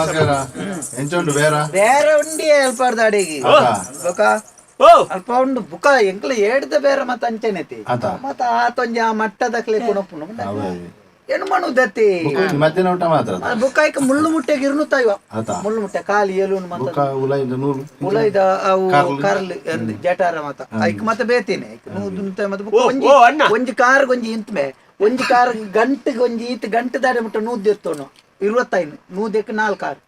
ನಮಸ್ಕಾರ ಎಂಚುಂಟು ಬೇರೆ ಉಂಡಿ ಅಲ್ಪ ಅಡಿಗೆ ಅಲ್ಪ ಉಂಡು ಬುಕ್ಕ ಎಂಕ್ಲ ಏಡ್ದ ಬೇರೆ ಮತ್ತ ಅಂಚೆನೆತಿ ಮತ್ತ ಆತೊಂಜ ಮಟ್ಟದಕ್ಲೆ ಕುಣಪುನು ಏನು ಮಾಡುದತ್ತಿ ಮಧ್ಯಾಹ್ನ ಊಟ ಮಾತ್ರ ಬುಕ್ಕಾಯ್ಕ ಮುಳ್ಳು ಮುಟ್ಟೆಗೆ ಇರ್ನುತ್ತಾಯ್ವ ಮುಳ್ಳು ಮುಟ್ಟೆ ಕಾಲಿ ಏಲೂನು ಮತ್ತ ಉಲೈದ ಅವು ಕರ್ಲ್ ಜಟಾರ ಮತ್ತ ಐಕ್ ಮತ್ತೆ ಬೇತೇನೆ ಮತ್ತೆ ಒಂಜಿ ಕಾರ್ ಗೊಂಜಿ ಇಂತ್ಮೆ ಒಂಜಿ ಕಾರ್ ಗಂಟೆಗೆ ಒಂಜಿ ಈತ್ ಗಂಟೆ ದಾಡೆ ಮುಟ್ಟ ನೂದ್ದಿರ್ತೋನು 25 ನೂದಕ್ಕೆ 4 ಕಾರ್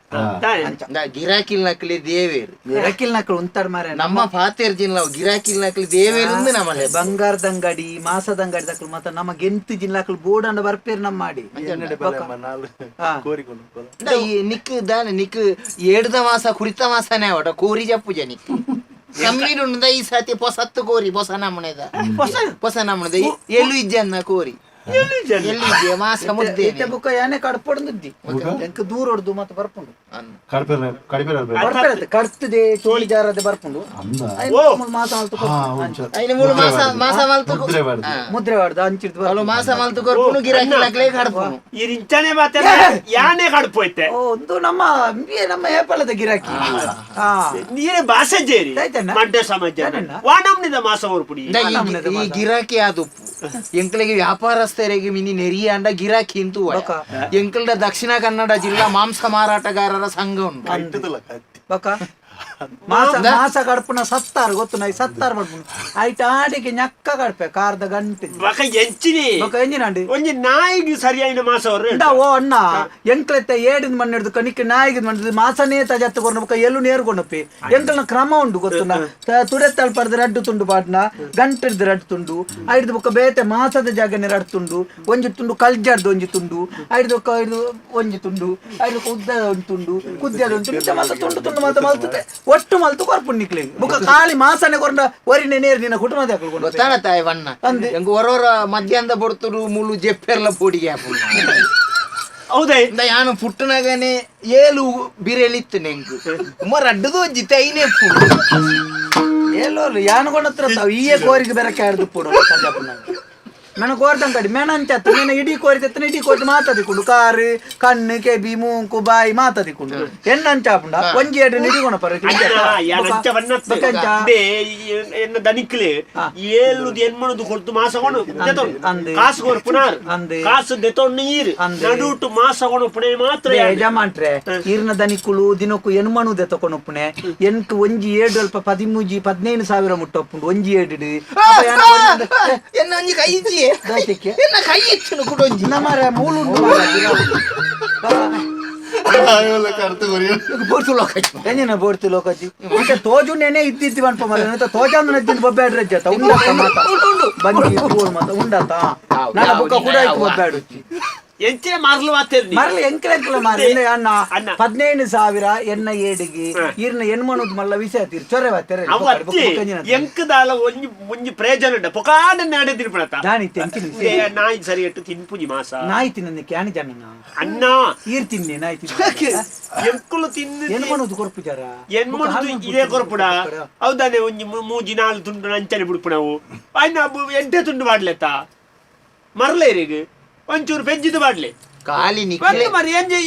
ಗಿರಾಕಿಲ್ ನಕಲಿ ದೇವೇರು ಗಿರಾಕಿಲ್ ನಕಲು ಉಂತಾಡ್ ಮಾರೆ ನಮ್ಮ ಪಾತೇರ್ ಜಿಲ್ಲಾ ಗಿರಾಕಿಲ್ ನಕಲಿ ದೇವೇರು ನಮ್ಮನೆ ಬಂಗಾರದ ಅಂಗಡಿ ಮಾಸದ ಅಂಗಡಿ ದಕ್ಕಲು ಮತ್ತೆ ನಮ್ಮ ಗೆಂತು ಜಿಲ್ಲಾಕಲು ಬೋರ್ಡ್ ಅಂಡ ಬರ್ಪೇರು ನಮ್ಮ ಮಾಡಿ ನಿಕ್ ದಾನೆ ನಿಕ್ ಏಡ್ದ ಮಾಸ ಕುರಿತ ಮಾಸನೇ ಅವಟ ಕೋರಿ ಜಪ್ಪುಜ ನಿಕ್ ಕಮ್ಮೀನು ಈ ಸತಿ ಪೊಸತ್ತು ಕೋರಿ ಪೊಸ ನಮ್ಮನೆದ ಪೊಸ ನಮ್ಮನೆದ ಎಲ್ಲಿ ಇಜ್ಜನ್ನ ಕೋರಿ ಮಾಸ ಮುದ್ದೆ ಬುಕ್ಕ ಯಾನೆ ಕಡ್ಪೊಂದಿದ್ದಿ ಎಂಕ ದೂರ ಹೊಡ್ದು ಮತ್ತೆ ಬರ್ಪುಂಡು ಕಡ್ತದೆ ಚೋಳಿ ಜಾರದೆ ಬರ್ಪುಂಡು ಮಾಸ ಮುದ್ರೆ ಮಾಡ್ದು ಅಂಚಿಡ್ದು ಮಾಸ ಮಲ್ತು ಕೊರ್ಪುನು ಗಿರಾಕಿ ಕಡ್ಪುನು ಇರಿಂಚನೆ ಮಾತೆ ಯಾನೆ ಕಡ್ಪೋಯ್ತೆ ಒಂದು ನಮ್ಮ ನಮ್ಮ ಏಪಲದ ಗಿರಾಕಿ ನೀರೇ ಭಾಷೆ ಜೇರಿ ಮಡ್ಡ ಸಮಾಜ ವಾಣಮ್ನಿದ ಮಾಸ ಹೊರಪುಡಿ ಈ ಗಿರಾಕಿ ಅದು ಎಂಕಲಿಗೆ ವ್ಯಾಪಾರಸ್ಥರಿಗೆ ಮಿನಿ ನೆರಿಯ ಅಂಡ ಗಿರಾಕಿ ಇಂತೂ ಎಂಕಲ್ದ ದಕ್ಷಿಣ ಕನ್ನಡ ಜಿಲ್ಲಾ ಮಾಂಸ ಮಾರಾಟಗಾರರ ಸಂಘ ಉಂಟು ಮಾಸ ಕಡ್ಪುನ ಸತ್ತಾರು ಗೊತ್ತು ನೈ ಸತ್ತಾರು ಮಾಡ್ಕೊಂಡು ಆಯ್ತು ಆಡಿಗೆ ñక్క ಕಡ್ಪೆ ಕಾರ್ದ ಗಂಟೆ ಎಂಜಿನಂಡಿ ಒಂಜಿ ನಾಯಿಗೆ ಸರಿಯಾದ ಮಾಸ ಓ ಅಣ್ಣ ಎಂಕ್ಲೆತ್ತ ಏಡಿನ ಮಣ್ಣು ಹಿಡಿದು ಕಣಿಕೆ ನಾಯಿಗೆ ಮಣ್ಣು ಮಾಸನೇ ತಜತ್ತು ಕೊಂಡು ಎಲ್ಲೂ ನೇರ್ಕೊಂಡಪ್ಪಿ ಎಂಕಲ್ನ ಕ್ರಮ ಉಂಟು ಗೊತ್ತುನ ತುಡೆತ್ತಲ್ ಪಡೆದ ರಡ್ಡು ತುಂಡು ಪಾಡ್ನ ಗಂಟೆ ಹಿಡ್ದು ರಡ್ಡು ತುಂಡು ಐದು ಬುಕ್ಕ ಬೇತೆ ಮಾಸದ ಜಾಗನೆ ರಡ್ಡು ತುಂಡು ಒಂಜಿ ತುಂಡು ಕಲ್ಜಾಡ್ದು ಒಂಜಿ ತುಂಡು ಐದು ಐದು ಒಂಜಿ ತುಂಡು ಐದು ಉದ್ದ ಒಂದು ತುಂಡು ಕುದ್ಯದ ಒಂದು ತುಂಡು ಮತ್ತೆ ತುಂಡು ತುಂಡು ಮತ್ತೆ ಮಲ್ತದೆ ಒಟ್ಟು ಮಲ್ತು ಕೊರ್ಪುಂಡು ನಿಕ್ಲಿ ಬುಕ್ಕ ಖಾಲಿ ಮಾಸನೆ ಕೊಂಡ ಒರಿನೆ ನೇರ್ ನಿನ್ನ ಕುಟುಂಬದ ಗೊತ್ತಾಗತ್ತಾಯ ಬಣ್ಣ ಎಂಗ ಹೊರವರ ಮಧ್ಯಾಹ್ನದ ಬರ್ತರು ಮುಳು ಜೆಪ್ಪೆರ್ಲ ಪೋಡಿಗೆ ಹೌದಾ ಯಾನು ಪುಟ್ಟನಾಗನೆ ಏಳು ಬಿರೆಲಿತ್ತು ನೆಂಕು ಉಮರ್ ಅಡ್ಡದು ಒಂಜಿ ತೈನೇ ಏಲೋ ಯಾನು ಕೊಂಡತ್ರ ಈಯೇ ಕೋರಿಗೆ ಬೆರಕೆ ಆಡ್ದು ಪೂಡು ನನ್ನ ಕೋರ್ದಂಗ್ ಕಡಿ ಮೆಣಂಚತ್ತು ನೀನು ಇಡೀ ಕೋರಿತ ಇಡೀ ಕೋರಿ ಮಾತಾಡಿಕೊಂಡು ಕಾರು ಕಣ್ಣು ಕೆಬಿ ಮೂಂಕು ಬಾಯಿ ಮಾತಾಡಿಕೊಂಡು ಎನ್ನಂಚಾಪುಂಡ ಒಂಜಿ ಎರಡು ನಿಡಿಗೋಣ ದನಿಕ್ಲೆ ಏಳುದು ಎನ್ಮಣದು ಕೊಡ್ತು ಮಾಸಗಳು ಕಾಸು ಕೊರ್ಪುನಾರ್ ಕಾಸು ದೆತೊಂಡು ನೀರು ನಡುಟು ಮಾಸಗಳು ಪುಣೆ ಮಾತ್ರ ಯಜಮಾನ್ರೆ ಈರ್ನ ದನಿಕ್ಕುಳು ದಿನಕ್ಕೂ ಎನ್ಮಣುದೆ ತಕೊಂಡೊಪ್ಪುಣೆ ಎನ್ಕು ಒಂಜಿ 7 ಅಲ್ಪ 13,000-15,000 ಮುಟ್ಟೊಪ್ಪುಂಡು ಒಂಜಿ 7 ಎನ್ನ ಒಂಜಿ ಕೈಜಿ ಬೋಡ್ತು ಲೋಕಜಿ ಮತ್ತೆ ತೋಜು ನೆನೆ ಇದ್ದಿದ್ದು ಅನ್ಪ ಮರ ತೋಜಾಂದು ಇದ್ದಿದ್ದು ಬೊಬ್ಬೆಡ್ರೆ ಜತ ಬಂಗಿ ಮತ ಉಂಡತ ನನ್ನ ಬುಕ್ಕ ಕೂಡ ಆಯ್ತು ಬೊಬ್ಬೆಡು ಎಂಚಿನ ಮಾರ್ಲು ಮರಲಿ ಎಂಕಲೆಂಕಲ ಮಾರಿ ಅಣ್ಣ 15,000 ಎನ್ನ ಏಡಿಗೆ ಈರ್ನ ಎನ್ಮಣುದು ಮಲ್ಲ ವಿಷಯ ತೀರ್ ಚೊರೆ ಬಾತೆರೆ ಎಂಕದಾಲ ಒಂಜಿ ಪ್ರಯೋಜನ ಪೊಕಾಡ ನಾಡೆ ತಿನ್ಪಣತ ನಾಯಿ ಸರಿ ಎಟ್ಟು ತಿನ್ಪುಜಿ ಮಾಸ ನಾಯಿ ತಿನ್ನ ಕ್ಯಾನಿ ಜನ ಅಣ್ಣ ಈರ್ ತಿನ್ನೆ ನಾಯಿ ತಿನ್ನ ಎಂಕುಲು ತಿನ್ನ ಎನ್ಮಣುದು ಕೊರ್ಪುಜಾರ ಎನ್ಮಣುದು ಇದೇ ಕೊರ್ಪುಡ ಹೌದಾನೆ ಒಂಜಿ 3-4 ತುಂಡು ಅಂಚನೆ ಬಿಡ್ಪುಣವು ಅಯ್ನ ಎಂಟೆ ತುಂಡು ಮಾಡ್ಲೆತ್ತ ಮರ್ಲೇರಿಗೆ ಒಂಚೂರು ಪೆಂಜಿದು ಬಾಡ್ಲಿ ಕಾಲಿ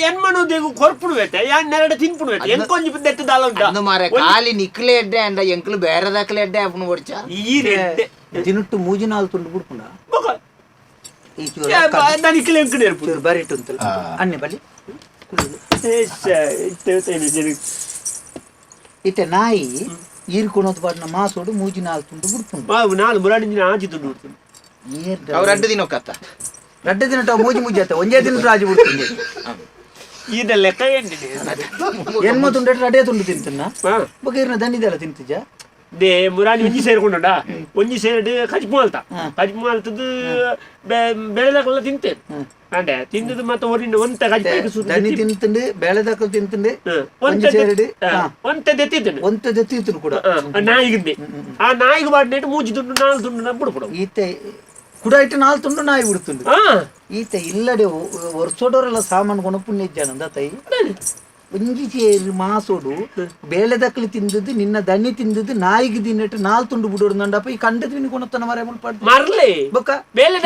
ಎನ್ಮಣುದೇಗು ಕೊರ್ಪುಡು ಬೇತೆ ನೆರಡು ತಿನ್ಪುಡು ಬೇತೆ ಎಂಕೊಂಜಿ ದೆಟ್ಟು ದಾಲ ಉಂಟು ಮಾರೆ ಕಾಲಿ ನಿಕ್ಲೆ ಎಡ್ಡೆ ಅಂಡ ಎಂಕ್ಲು ಬೇರೆ ದಾಖಲೆ ಎಡ್ಡೆ ಆಪುನು ಕೊಡ್ಚ ಈ ರೆಡ್ಡೆ ದಿನಟ್ಟು 3-4 ತುಂಡು ಬಿಡ್ಪುಂಡ ನಿಕ್ಲೆ ಎಂಕಡೆ ಇರ್ಪುಡು ಬರಿಟ್ಟು ಅಂತಲ್ಲ ಅನ್ನೆ ಬಲಿ ಇತ್ತೆ ನಾಯಿ ಈರ್ಕೊಳೋದು ಬಾಡ್ನ ಮಾಸೋಡು 3-4 ತುಂಡು ಬಿಡ್ಪುಂಡು 4 ಮುರಾಡಿಂಜಿನ ಆಜಿ ತುಂಡು ಬಿಡ್ಪುಂಡು ಅವ್ರ 2 ದಿನ ಕತ್ತ 2 ದಿನ ಮೂಜಿ ಆತ ಒಂದೇ ದಿನ ರಾಜಿ ಬಿಡ್ತೀನಿ ಇದ ಲೆಕ್ಕ ಎನ್ಮ ತುಂಡು ಅಡೇ ತುಂಡು ತಿಂತನ್ನ ಬಗೀರ್ನ ದಂಡಿದೆಲ್ಲ ತಿಂತಿಜ ದೇ ಮುರಾಣಿ ಒಂಜಿ ಸೇರ್ಕೊಂಡ ಒಂಜಿ ಸೇರಿ ಕಜ್ಪು ಮಾಲ್ತದ್ದು ಬೆಳೆದಾಕಲ್ಲ ತಿಂತೇನೆ ಅಂಡೆ ತಿಂದದ್ದು ಮತ್ತೆ ಒರಿನ ಒಂತ ದನಿ ತಿಂತಂಡು ಬೆಳೆದಾಕಲ್ ತಿಂತಂಡು ಒಂಜಿ ಸೇರಿಡಿ ಒಂತ ದೆತ್ತಿದ್ದೇನೆ ಒಂತ ದೆತ್ತಿತ್ತು ಕೂಡ ನಾಯಿಗಿಂದೆ ಆ ನಾಯಿಗೆ ಬಾಡ್ನೇಟ್ 3 ತುಂಡು 4 ತುಂಡು ಬಿಡ್ಬಿಡು ಈತೆ ಕೂಡ ಇಟ್ಟು 4 ತುಂಡು ನಾಯಿ ಬಿಡುತ್ತುಂಡು ಈತ ಇಲ್ಲಡೆ ವರ್ಷೋಡವರೆಲ್ಲ ಸಾಮಾನು ಕೊಂಡು ಪುಣ್ಯ ಇದ್ದಾನಂದ ತೈ ಒಂಜಿ ಸೇರಿ ಮಾಸೋಡು ಬೇಳೆದಕ್ಕಲಿ ತಿಂದದ್ದು ನಿನ್ನ ದಣ್ಣಿ ತಿಂದದ್ದು ನಾಯಿಗೆ ತಿನ್ನಟ್ಟು 4 ತುಂಡು ಬಿಡೋರು ನಂಡಪ್ಪ ಈ ಕಂಡದ ಕೊಣತನ ಮರ ಮರ್ಲೆ ಬೊಕ್ಕ ಬೇಳೆ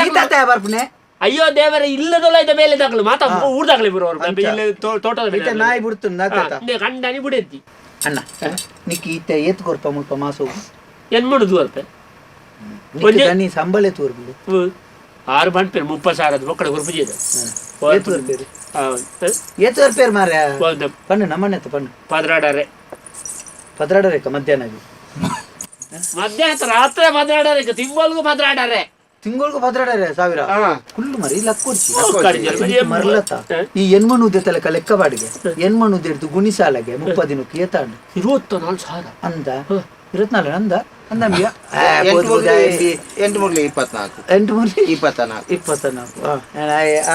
ಬರ್ಪುನೆ ಅಯ್ಯೋ ದೇವರೇ ಇಲ್ಲದಲ್ಲ ಇದ್ದ ಮೇಲೆ ತಗೊಳ್ಳು ಮಾತಾ ಊರ್ದಾಗಲಿ ಬರುವವರು ಇಲ್ಲ ತೋಟದ ಈತ ನಾಯಿ ಬಿಡ್ತುಂಡು ಕಂಡನಿ ಬಿಡದ್ದಿ ಅಣ್ಣ ನಿಕ್ಕಿ ಈತ ಏತ್ ಕೊರ್ಪ ಮುಲ್ಪ ಮಾಸು ಏನ್ ಮಾಡುದು ಅರ್ಥ ನೀ ಸಂಬಳ ತೋರ್ಬಿಡು 6 ಬಂಡ್ಪೇರು 30,000 ಮಕ್ಕಳ ಗುರುಪುಜಿ ಏತುವರೆ ಪೇರು ಮಾರ್ರೆ ಪಣ್ಣು ನಮ್ಮನೆ ಪಣ್ಣು ಪದ್ರಾಡರೆ ಮಧ್ಯಾಹ್ನ ಮಧ್ಯಾಹ್ನ ರಾತ್ರಿ ಪದ್ರಾಡರೆ ತಿಂಗಳಿಗೂ ಪದ್ರಾಡರೆ ಸಾವಿರ ಕುಳ್ಳು ಮರಿ ಲಕ್ಕೊಡ್ಸಿ ಮರ್ಲತ್ತ ಈ ಎನ್ಮಣ್ಣುದ್ದೆ ಲೆಕ್ಕ ಬಾಡಿಗೆ ಎನ್ಮಣ್ಣುದ್ದೆ ಹಿಡಿದು ಗುಣಿಸಾಲಗೆ 30 ದಿನಕ್ಕೆ ಏತಾಂಡು 24,000 ಅಂದ 24 ಅಂದ ಅಂದಮ್ಯ 24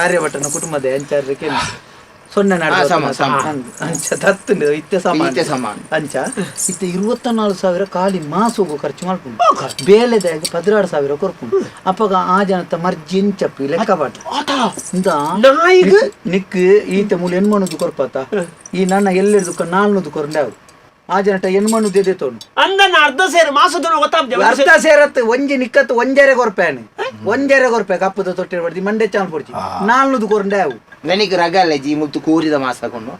ಆರ್ಯಭಟನ ಕುಟುಂಬದ ಎಂಚಾರಕ್ಕೆ ಸೊನ್ನೆ ಅಂಚ ತತ್ತು ಇತ್ತೆ ಸಮಾನ ಅಂಚ ಇತ್ತೆ 24,000 ಖಾಲಿ ಮಾಸೋಗು ಖರ್ಚು ಮಾಡ್ಕೊಂಡು ಬೇಲೆದಾಗ 16,000 ಕೊರ್ಕೊಂಡು ಅಪ್ಪಗ ಆ ಜನತ ಮರ್ಜಿ ಎಂಚಪ್ಪಿ ಲೆಕ್ಕ ಬಾಟ ನಿಕ್ ಈತ ಮೂಲ ಎನ್ಮಣ್ಣುದು ಕೊರ್ಪತ್ತ ಈ ನನ್ನ ಎಲ್ಲೆಡ್ದು 400 ಕೊರಂಡೆ ಅವ್ರು ಆ ಜನಟ ಎನ್ಮಣ್ಣುದು ಎದೆ ತೊಂಡು ಅರ್ಧ ಸೇರು ಮಾಸದ ಅರ್ಧ ಸೇರತ್ ಒಂಜಿ ನಿಕ್ಕತ್ತು ಒಂಜೆರೆ ಕೊರ್ಪೇನೆ ಒಂಜೆರೆ ಕೊರ್ಪೆ ಕಪ್ಪದ ತೊಟ್ಟೆ ಬಡ್ದಿ ಮಂಡೆ ಚಾನ್ ಪೊಡ್ಚಿ 400 ಕೊರಂಡೆ ಅವು ನನಗೆ ರಗಲ್ಲ ಜಿ ಮುತ್ತು ಕೂರಿದ ಮಾಸಕೊಂಡು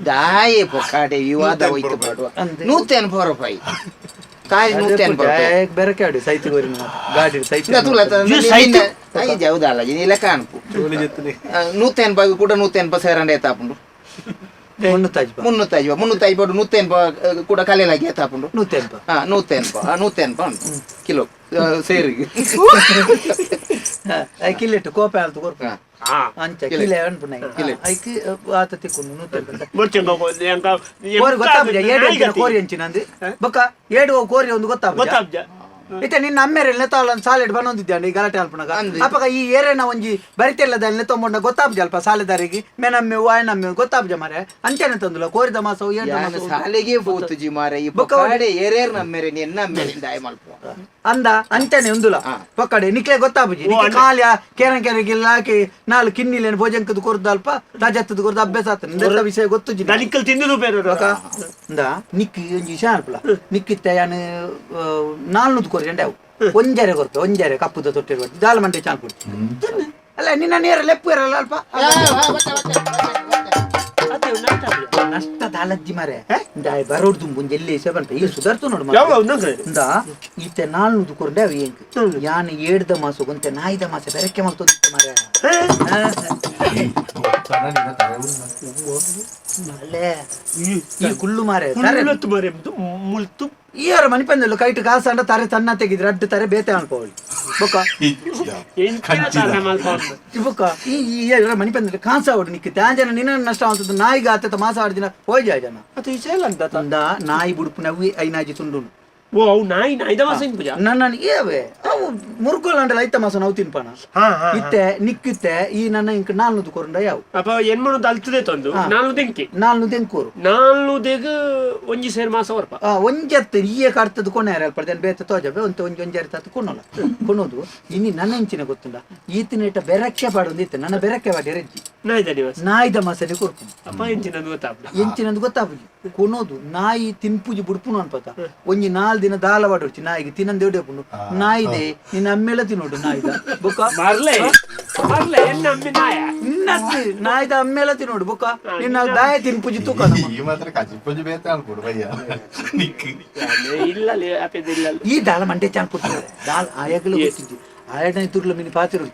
ದಾಯೆ ಪೊಕ್ಕಾಟೆ ವಿವಾದ ಹೋಯ್ತು ಮಾಡುವ 180 ರೂಪಾಯಿ ಕಾಯಿ 180 ಬೆರಕೆ ಆಡಿ ಸೈತಿ ಗೋರಿನ ಗಾಡಿ ಸೈತಿ ಜೌದಲ್ಲ ಜಿ ನೀಲ ಕಾಣ್ಪು 180 ಕೂಡ 180 ಸೇರಂಡೆ ಎತ್ತಾಪುಂಡು 300 ಕೂಡ ಕಲೆಲಾಗಿ ಎತ್ತಾಪುಂಡು 180 ಕಿಲೋ ಸೇರಿಗೆ ಕಿಲೆಟ್ಟು ಕೋಪೆ ಆಲ್ತು ಕೊರ್ಪ ಅಂಚ ಕಿಲೆ ಅನ್ಪುನ ಐಕಿ ಆತ ತಿಕ್ಕೊಂಡು 180 ಕೋರಿ ಹಂಚಿನಂದು ಬೊಕ್ಕ 7 ಕೋರಿ ಒಂದು ಗೊತ್ತಾಗ ಇತ್ತೆ ನಿನ್ನ ಅಮ್ಮೇರೆಲ್ಲ ತಾಳೊಂದು ಸಾಲೆಡ್ ಬಂದೊಂದಿದ್ದೆ ಈ ಗಲಾಟೆ ಅಲ್ಪನಾಗ ಅಪ್ಪಗ ಈ ಏರೇನ ಒಂಜಿ ಬರಿತೆಲ್ಲದಲ್ಲಿ ತೊಂಬೊಂಡ ಗೊತ್ತಾಬ್ಜ ಅಲ್ಪ ಸಾಲೆದಾರಿಗೆ ಮೆನಮ್ಮೆ ವಾಯನಮ್ಮೆ ಗೊತ್ತಾಬ್ಜ ಮಾರೆ ಅಂಚೆನೆ ತಂದುಲ ಕೋರಿದ ಮಾಸ ಸಾಲೆಗೆ ಹೋತು ಜಿ ಮಾರೆ ಈ ಬೊಕ್ಕಡೆ ಏರೇರ್ ನಮ್ಮೆರೆ ನಿನ್ನ ಅಮ್ಮೆರೆ ದಾಯ ಮಲ್ಪ ಅಂದ ಅಂಚನೆ ಒಂದುಲ ಪಕ್ಕಡೆ ನಿಕ್ಲೆ ಗೊತ್ತಾಬುಜಿ ಕಾಲ್ಯ ಕೆರೆಗಿಲ್ಲ ಹಾಕಿ 4 ಕಿನ್ನಿಲೇನು ಭೋಜಂಕದ ಕೊರ್ದ ಅಲ್ಪ ರಾಜತ್ತದ ಕೊರ್ದ ಅಭ್ಯಾಸ ಆತ ವಿಷಯ ಗೊತ್ತು ಜಿ ನಿಕ್ಕಲ್ ತಿಂದು ನಿಕ್ಕಿ ಒಂಜಿ ಶಾರ್ಪ್ಲ ನಿಕ್ಕಿತ್ತ ಯಾನು 400 ಕೊರ್ಜಂಡೆ ಅವು ಒಂಜರೆ ಕಪ್ಪುದ ತೊಟ್ಟಿರುವ ಜಾಲ ಮಂಡೆ ಚಾನ್ ಕೊಡ್ತಿ ಅಲ್ಲ ನಿನ್ನ ನೇರ ಲೆಪ್ಪು ಇರಲ್ಲ ಅಲ್ಪ ನಷ್ಟದ ಅಲಜ್ಜಿ ಮಾರೆ ಬರೋಡ್ ತುಂಬುಂಜ ಎಲ್ಲಿ ಬಂತ ಇಲ್ಲಿ ಸುಧಾರ್ತು ನೋಡು ಈತೆ 400 ಕೊರ್ಡೆ ಅವು ಏಂಕ್ ಯಾನ್ 7ದ ಮಾಸ ಗೊಂತೆ 4ದ ಮಾಸ ಬೆರಕೆ ಮಾಡ್ತೋದಿತ್ತೆ ಮಾರೆ ಈ ಕುಳ್ಳು ಮಾರೆ ಮುಳ್ತು ಈವರ ಮನಿಪಂದಲ್ಲ ಕೈಟ್ ಕಾಸಂಡ ತಾರೆ ತನ್ನ ತೆಗಿದ್ರೆ ಅಡ್ಡು ತಾರೆ ಬೇತೆ ಅನ್ಕೋಳಿ ಬೊಕ್ಕ ಈ ಮನಿಪಂದಲ್ಲಿ ಕಾಸ ಹೊಡು ನಿಕ್ಕಿ ಜನ ನಿನ್ನ ನಷ್ಟ ಆಗ್ತದ ನಾಯಿಗೆ ಆತ ಮಾಸ ಆಡ್ದಿನ ಹೋಯ್ ಜನ ಅದು ವಿಷಯ ಇಲ್ಲ ಅಂತ ತಂದ ನಾಯಿ ಬುಡುಪು ನವ್ವಿ ಐನಾಜಿ ತುಂಡು ಓ ಅವು ನಾಯಿ ಐದ ಮಾಸ ಪೂಜಾ ನನ್ನ ಏವೆ ಅವು ಮುರ್ಗೋಲಂಡಲ ಐತ ಮಾಸ ನಾವು ತಿನ್ಪಾನ ಇತ್ತೆ ನಿಕ್ಕಿತ್ತೆ ಈ ನನ್ನ ಇಂಕ 400 ಕೊರಂಡ ಯಾವ ಅಪ್ಪ ಎನ್ಮನು ತಲ್ತದೆ ತಂದು 400 ತೆಂಕೂರು 400 ಒಂಜಿ ಸೇರ್ ಮಾಸ ವರ್ಪ ಒಂಜತ್ತು ಈಯ ಕರ್ತದ ಕೊನೆಯಾರ ಅಲ್ಪಡ್ದೇನು ಬೇತ ತೋಜಬೆ ಒಂಜಾರಿ ತತ್ತು ಕೊನೋದು ಇನ್ನು ನನ್ನ ಇಂಚಿನ ಗೊತ್ತುಂಡ ಈತಿನ ಇಟ್ಟ ಬೆರಕ್ಕೆ ಪಾಡೊಂದು ಇತ್ತು ನನ್ನ ಬೆರಕ್ಕೆ ಪಾಡಿ ರೆಜ್ಜಿ ನಾಯಿದ ಮಾಸನೆ ಕೊರ್ಪು ಅಪ್ಪ ಎಂಚಿನದು ಗೊತ್ತಾಪುಜಿ ಕೊನೋದು ನಾಯಿ ತಿನ್ಪುಜಿ ಬುಡ್ಪುನು ಅನ್ಪತ ಒಂಜಿ 4 ದಿನ ದಾಲ ಬಾಡೋಡ್ಚಿ ನಾಯಿಗೆ ತಿನ್ನಂದು ಎಡೆಪುಂಡು ನಾಯಿದೆ ನಿನ್ನ ಅಮ್ಮೆಲ್ಲ ತಿನ್ನೋಡು ನಾಯಿದ ಬೊಕ್ಕ ನಾಯಿದ ಅಮ್ಮೆಲ್ಲ ತಿನ್ನೋಡು ಬೊಕ್ಕ ನಿನ್ನ ದಾಯ ತಿನ್ಪುಜಿ ತೂಕ ಈ ದಾಲ ಮಂಡೆ ಚಾನ್ ಕೊಡ್ತಾರೆ ದಾಲ್ ಆಯಾಗಲು ಗೊತ್ತಿದ್ದಿ ಆಯನ ತುರ್ಲ ಮಿನಿ ಪಾತಿರು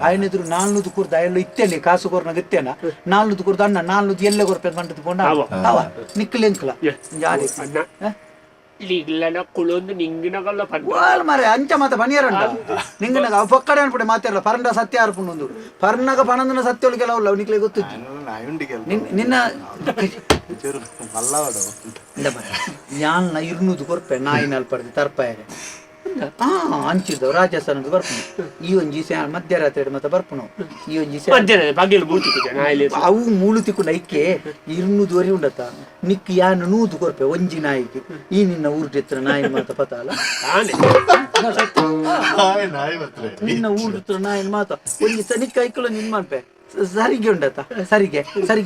ಆಯನ ಎದುರು 400 ಕೂರ್ದ ಎಲ್ಲ ಇತ್ತೇನೆ ಕಾಸು ಕೊರ್ನಾಗ ಇತ್ತೇನ 400 ಕೂರ್ದ ಅಣ್ಣ 400 ಎಲ್ಲೇ ಕೊರ್ಪೆ ಮಂಟದ ಕೊಂಡ ಅವ ನಿಕ್ಕಲೆಂಕಲ ಜಾರಿ ಮರೆ ಅಂಚ ಮಾತ ಬನಿಯರಂಡ ನಿಂಗನಾಗ ಅವ ಪಕ್ಕಡೆ ಅನ್ಪಡೆ ಮಾತಾಡಲ್ಲ ಪರಂಡ ಸತ್ಯ ಅರ್ಪುಂಡು ಪರ್ನಾಗ ಪಣಂದನ ಸತ್ಯ ಒಳಗೆಲ್ಲ ಅಲ್ಲ ನಿಕ್ಲೆ ಗೊತ್ತಿತ್ತು ನಿನ್ನ ಯಾನ್ನ 200 ಕೊರ್ಪೆ ನಾಯಿನಲ್ಲಿ ಪಡೆದು ತರ್ಪಾಯರೆ ಅಂಚಿದ್ದವು ರಾಜಸ್ಥಾನದ ಬರ್ಪುನು ಈ ಒಂಜಿ ಮಧ್ಯರಾತ್ರಿ ಮತ್ತೆ ಬರ್ಪುನು ಈ ಒಂಜಿ ಅವು ಮೂಳು ತಿಕ್ಕೊಂಡು ಐಕೆ 200 ವರೆ ಉಂಡತ್ತ ನಿಕ್ಕಿ ಯಾನು 100 ಕೊರ್ಪೆ ಒಂಜಿ ನಾಯಿಗೆ ಈ ನಿನ್ನ ಊರ್ಟಿತ್ರ ನಾಯಿ ಮಾತ ಪತಾಲ ನಿನ್ನ ಊರ್ಟಿತ್ರ ನಾಯಿನ ಮಾತ ಒಂಜಿ ನಿಕ್ಕ ಐಕಲು ನಿನ್ ಮಾಡ್ಪೆ ಸರಿಗೆ ಉಂಡತ್ತ ಸರಿಗೆ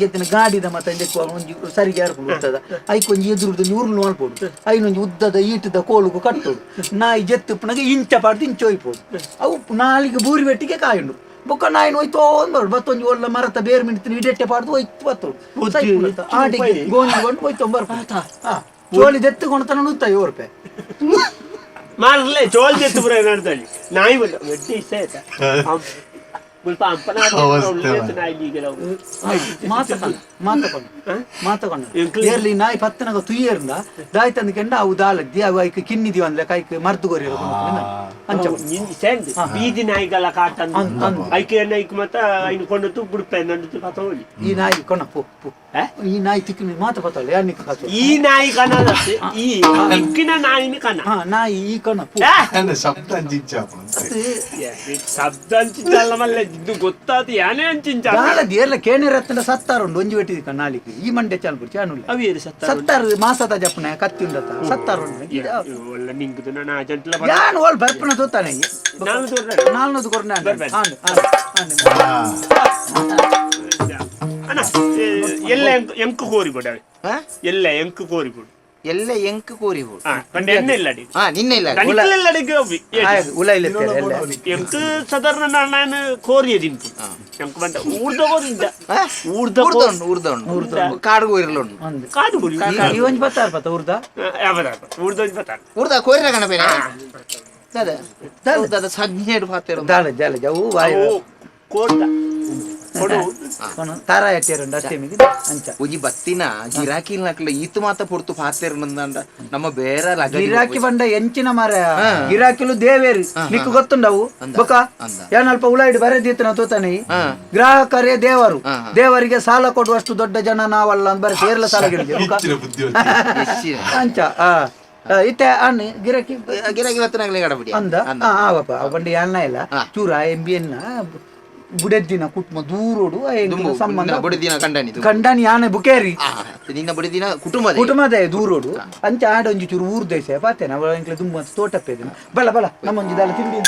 ಎತ್ತಿನ ಗಾಡಿದ ಮತ್ತೆ ಒಂಜಿ ಸರಿಗೆ ಹರ್ಕೊಂಡು ಬಿಡ್ತದ ಐಕೊಂಜಿ ಎದುರುದು ಊರ್ಲು ಮಾಡ್ಬೋದು ಐನೊಂಜಿ ಉದ್ದದ ಈಟದ ಕೋಳುಗು ಕಟ್ಟೋಡು ನಾಯಿ ಜೆತ್ತುಪ್ಪನಾಗ ಇಂಚ ಪಾಡ್ದು ಇಂಚ ಹೋಯ್ಬೋದು ಅವು ನಾಲಿಗೆ ಬೂರಿ ಬೆಟ್ಟಿಗೆ ಕಾಯುಂಡು ಬೊಕ್ಕ ನಾಯಿನ ಹೋಯ್ತು ಬರೋಡು ಬತ್ತೊಂದು ಒಳ್ಳ ಮರತ ಬೇರೆ ಮಿಡ್ತೀನಿ ಇಡೆಟ್ಟೆ ಪಾಡ್ದು ಹೋಯ್ತು ಬತ್ತೋಡು ಆಟಿಗೆ ಗೋಂಜಿಕೊಂಡು ಹೋಯ್ತು ಬರ್ತಾ ಚೋಳಿ ದೆತ್ತುಕೊಂಡು ತನ ನೂತ ₹7 ಮಾರ್ಲೆ ಚೋಲ್ ಜೆತ್ತು ಪುರ ನಡ್ದಲ್ಲಿ ನಾಯಿ ಬಲ್ಲ ವೆಡ್ಡಿ ಇಷ್ಟ ಆಯ್ತಾ ಮುಲ್ಪ ಅಂಪನ ಮಾತಕೊಂಡು ಏರ್ಲಿ ನಾಯಿ ಪತ್ತನಗ ತುಯ್ಯರ್ಂದ ದಾಯ್ತಂದ ಕೆಂಡ ಅವು ದಾಲದ್ದಿ ಅವು ಐಕ್ ಕಿನ್ನಿದಿ ಅಂದ್ಲೆ ಕೈಕ್ ಮರ್ದು ಗೊರಿ ಬೀದಿ ನಾಯಿಗಳ ಕಾಟ ಐಕೆ ಐಕ್ ಮತ್ತ ಐನು ಕೊಂಡು ಬುಡ್ಪೆ ನಂದು ಕಥೋಳಿ ಈ ನಾಯಿ ಕೊಣ ಪು ಈ ನಾಯಿ ತಿಕ್ಕಿನ ಮಾತ ಪತ್ತಲ್ಲ ಯಾರು ನಿಕ್ಕ ಈ ನಾಯಿ ಕಣ ಈ ತಿಕ್ಕಿನ ನಾಯಿನ ಕಣ ನಾಯಿ ಈ ಕೊಣ ಪು ಶಬ್ದ ಶಬ್ದ ಅಂಚಿಂಚಲ್ಲ ಮಲ್ಲ ಇದು ಗೊತ್ತಾದ ಯಾನೇ ಅಂಚಿಂಚ ಏರ್ಲ ಕೇಣೆ ರತ್ನ ಸತ್ತಾರುಂಡು ಒಂಜಿ ಬೆಟ್ಟಿದಿ ಕಣ್ಣಾಲಿಕ್ಕೆ ಈ ಮಂಡೆ ಚಾಲ್ಪುರ್ ಚಾನುಲ್ಲ ಅವೇರು ಸತ್ತಾರು ಮಾಸದ ಜಪ್ಪನ ಕತ್ತಿ ಉಂಡತ ಸತ್ತಾರುಂಡು ಒಳ್ಳೆ ನಿಂಗುದು ನಾನು ಅಜಂಟ್ಲ ಯಾನು ಓಲ್ ಬರ್ಪನ ತೋತಾನೆ ನಾಲ್ನದು ಕೊರ್ನೆ ಅಣ್ಣ ಎಲ್ಲ ಎಂಕು ಕೋರಿ ಬಿಡ ಎಲ್ಲ ಎಂಕು ಕೋರಿ ಬಿಡು ಎಲ್ಲ ಎಂಕ್ ಕೋರಿ ಹೋಗಿ ಪಂಡ ಎಣ್ಣೆ ಇಲ್ಲ ನಿನ್ನೆ ಇಲ್ಲ ಎಂಕ್ ಸಾಧಾರಣ ನಾನು ಕೋರಿಯ ದಿಂಪು ಎಂಕ್ ಬಂದ ಊರ್ದ ಕಾಡು ಕೋರಿಲ್ಲ ಕಾಡು ಕೋರಿ ಒಂಜಿ ಬತ್ತಾರ ಪತ್ತ ಊರ್ದ ಊರ್ದ ಕೋರಿರ ಗಣಪೇನ ಸಜ್ಞೆಡು ಪಾತ್ರ ದಾಳ ಜಾಲ ಜವು ವಾಯು ಕೋರ್ದ ತಾರ ಎಟ್ಟೇರಂಡ ಅಷ್ಟೇಮಿಗೆ ಅಂಚ ಉಜಿ ಬತ್ತಿನ ಗಿರಾಕಿ ನಕ್ಲ ಈತು ಮಾತ ಪೊರ್ತು ಪಾತೆರಂದ ನಮ್ಮ ಬೇರೆ ಗಿರಾಕಿ ಬಂಡ ಎಂಚಿನ ಮರ ಗಿರಾಕಿಲು ದೇವೇರಿ ನಿಕ್ಕು ಗೊತ್ತುಂಡವು ಬೊಕ ಏನಲ್ಪ ಉಳಾಯಿಡಿ ಬರೆದಿತ್ತನ ತೋತಾನೆ ಗ್ರಾಹಕರೇ ದೇವರು ದೇವರಿಗೆ ಸಾಲ ಕೊಡುವಷ್ಟು ದೊಡ್ಡ ಜನ ನಾವಲ್ಲ ಅಂತ ಬರ ಸೇರ್ಲ ಸಾಲ ಅಂಚ ಇತ್ತೆ ಅಣ್ಣ ಗಿರಾಕಿ ಬತ್ತನಾಗ್ಲಿ ಗಡಬಿಡಿ ಅಂದ ಆವಪ್ಪ ಅವ ಬಂಡಿ ಅಣ್ಣ ಇಲ್ಲ ಚೂರ ಎಂಬಿಯನ್ನ ಬುಡೆದ್ದಿನ ಕುಟುಂಬ ದೂರೋಡು ಸಂಬಂಧ ಕಂಡನಿ ಆನೆ ಬುಕೇರಿ ನಿನ್ನ ಬುಡಿದಿನ ಕುಟುಂಬದ ದೂರೋಡು ಅಂಚ ಆಡ ಒಂಜಿ ಚೂರು ಊರ್ ದೇಶ ಪಾತೇನೆ ಅವಳ ತುಂಬ ತೋಟಪ್ಪೇದಿನ ಬಲ ನಮ್ಮೊಂಜಿ ದಾಲ ತಿಂಡಿ